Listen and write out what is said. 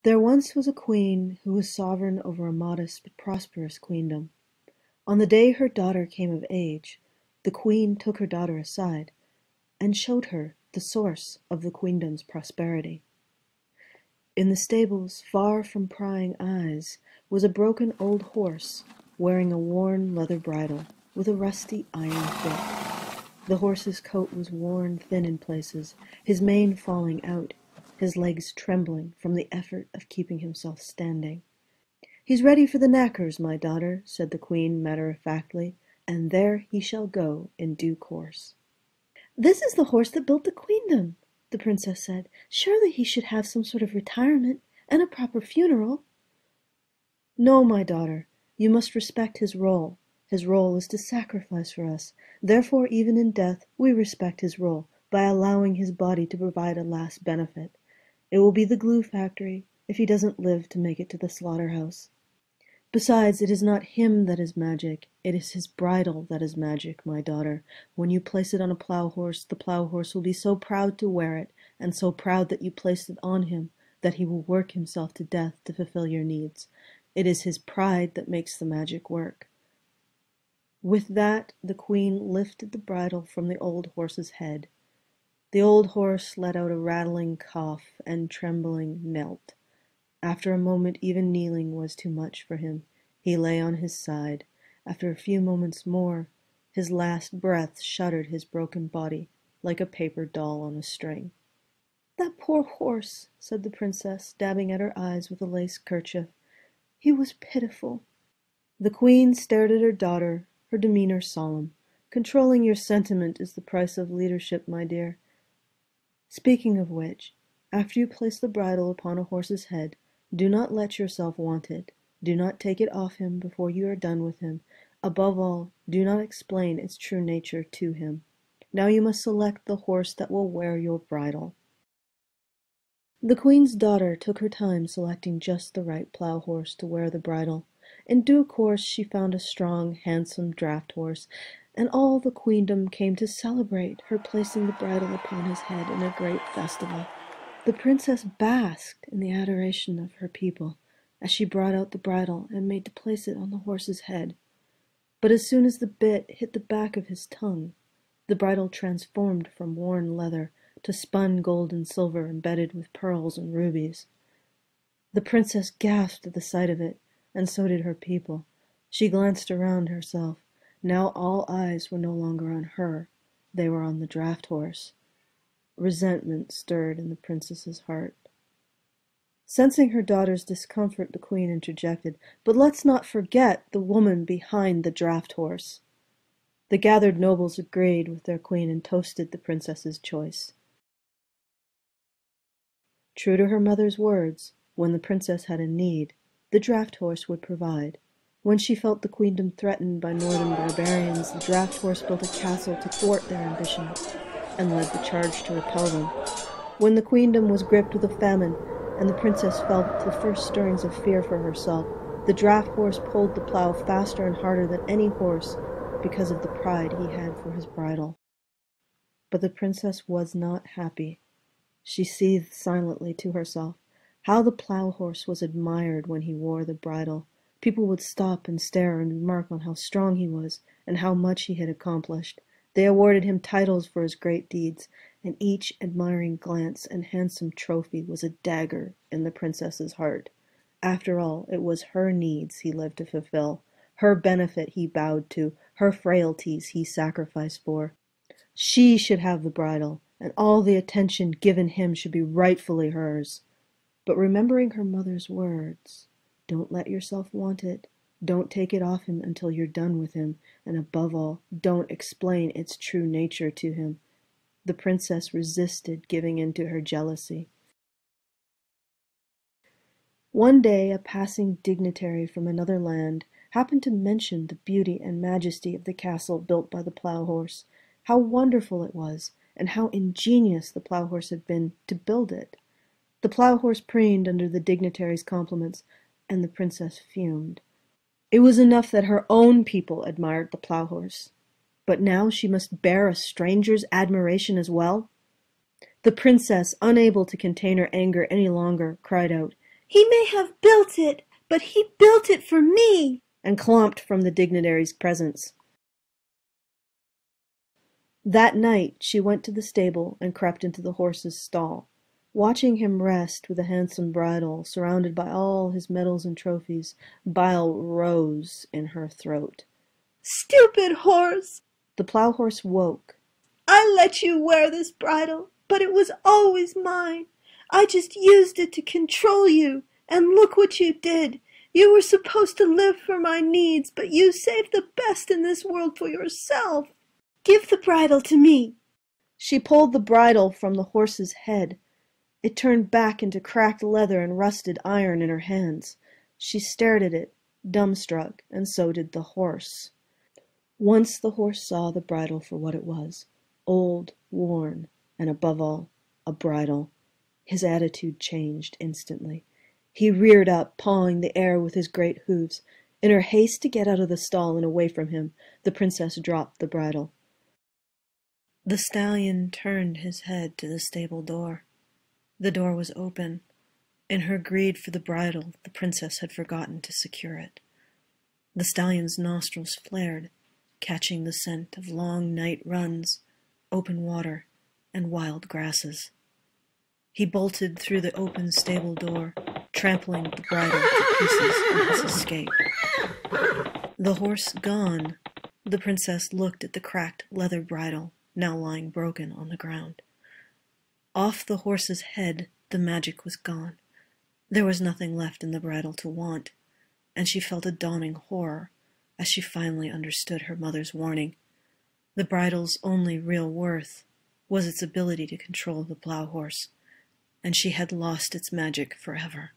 There once was a queen who was sovereign over a modest but prosperous queendom. On the day her daughter came of age, the queen took her daughter aside and showed her the source of the queendom's prosperity. In the stables, far from prying eyes, was a broken old horse wearing a worn leather bridle with a rusty iron bit. The horse's coat was worn thin in places, his mane falling out, his legs trembling from the effort of keeping himself standing. "He's ready for the knackers, my daughter," said the queen matter-of-factly, "and there he shall go in due course." "This is the horse that built the queendom," the princess said. "Surely he should have some sort of retirement, and a proper funeral." "No, my daughter, you must respect his role. His role is to sacrifice for us. Therefore, even in death, we respect his role by allowing his body to provide a last benefit. It will be the glue factory, if he doesn't live to make it to the slaughterhouse. Besides, it is not him that is magic, it is his bridle that is magic, my daughter. When you place it on a plough horse, the plough horse will be so proud to wear it, and so proud that you placed it on him, that he will work himself to death to fulfill your needs. It is his pride that makes the magic work." With that, the queen lifted the bridle from the old horse's head. The old horse let out a rattling cough, and trembling knelt. After a moment even kneeling was too much for him. He lay on his side. After a few moments more, his last breath shuddered his broken body, like a paper doll on a string. "That poor horse," said the princess, dabbing at her eyes with a lace kerchief. "He was pitiful." The queen stared at her daughter, her demeanor solemn. "Controlling your sentiment is the price of leadership, my dear. Speaking of which, after you place the bridle upon a horse's head, do not let yourself want it. Do not take it off him before you are done with him. Above all, do not explain its true nature to him. Now you must select the horse that will wear your bridle." The queen's daughter took her time selecting just the right plough horse to wear the bridle. In due course she found a strong, handsome draught horse, and all the queendom came to celebrate her placing the bridle upon his head in a great festival. The princess basked in the adoration of her people as she brought out the bridle and made to place it on the horse's head. But as soon as the bit hit the back of his tongue, the bridle transformed from worn leather to spun gold and silver embedded with pearls and rubies. The princess gasped at the sight of it, and so did her people. She glanced around herself. Now all eyes were no longer on her. They were on the draught horse. Resentment stirred in the princess's heart. Sensing her daughter's discomfort, the queen interjected, "But let's not forget the woman behind the draught horse." The gathered nobles agreed with their queen and toasted the princess's choice. True to her mother's words, when the princess had a need, the draught horse would provide. When she felt the queendom threatened by northern barbarians, the draught horse built a castle to thwart their ambitions, and led the charge to repel them. When the queendom was gripped with a famine, and the princess felt the first stirrings of fear for herself, the draught horse pulled the plough faster and harder than any horse, because of the pride he had for his bridle. But the princess was not happy. She seethed silently to herself. How the plough horse was admired when he wore the bridle. People would stop and stare and remark on how strong he was, and how much he had accomplished. They awarded him titles for his great deeds, and each admiring glance and handsome trophy was a dagger in the princess's heart. After all, it was her needs he lived to fulfill, her benefit he bowed to, her frailties he sacrificed for. She should have the bridle, and all the attention given him should be rightfully hers. But remembering her mother's words, "Don't let yourself want it. Don't take it off him until you're done with him, and above all, don't explain its true nature to him," the princess resisted giving in to her jealousy. One day a passing dignitary from another land happened to mention the beauty and majesty of the castle built by the plough horse, how wonderful it was, and how ingenious the plough horse had been to build it. The plough horse preened under the dignitary's compliments, and the princess fumed. It was enough that her own people admired the plough horse, but now she must bear a stranger's admiration as well. The princess, unable to contain her anger any longer, cried out, "He may have built it, but he built it for me," and clomped from the dignitary's presence. That night she went to the stable and crept into the horse's stall. Watching him rest with a handsome bridle, surrounded by all his medals and trophies, bile rose in her throat. "Stupid horse!" The plough horse woke. "I let you wear this bridle, but it was always mine. I just used it to control you, and look what you did. You were supposed to live for my needs, but you saved the best in this world for yourself. Give the bridle to me." She pulled the bridle from the horse's head. It turned back into cracked leather and rusted iron in her hands. She stared at it, dumbstruck, and so did the horse. Once the horse saw the bridle for what it was, old, worn, and above all, a bridle. His attitude changed instantly. He reared up, pawing the air with his great hoofs. In her haste to get out of the stall and away from him, the princess dropped the bridle. The stallion turned his head to the stable door. The door was open. In her greed for the bridle, the princess had forgotten to secure it. The stallion's nostrils flared, catching the scent of long night runs, open water, and wild grasses. He bolted through the open stable door, trampling the bridle to pieces in his escape. The horse gone, the princess looked at the cracked leather bridle, now lying broken on the ground. Off the horse's head, the magic was gone. There was nothing left in the bridle to want, and she felt a dawning horror as she finally understood her mother's warning. The bridle's only real worth was its ability to control the plough horse, and she had lost its magic forever.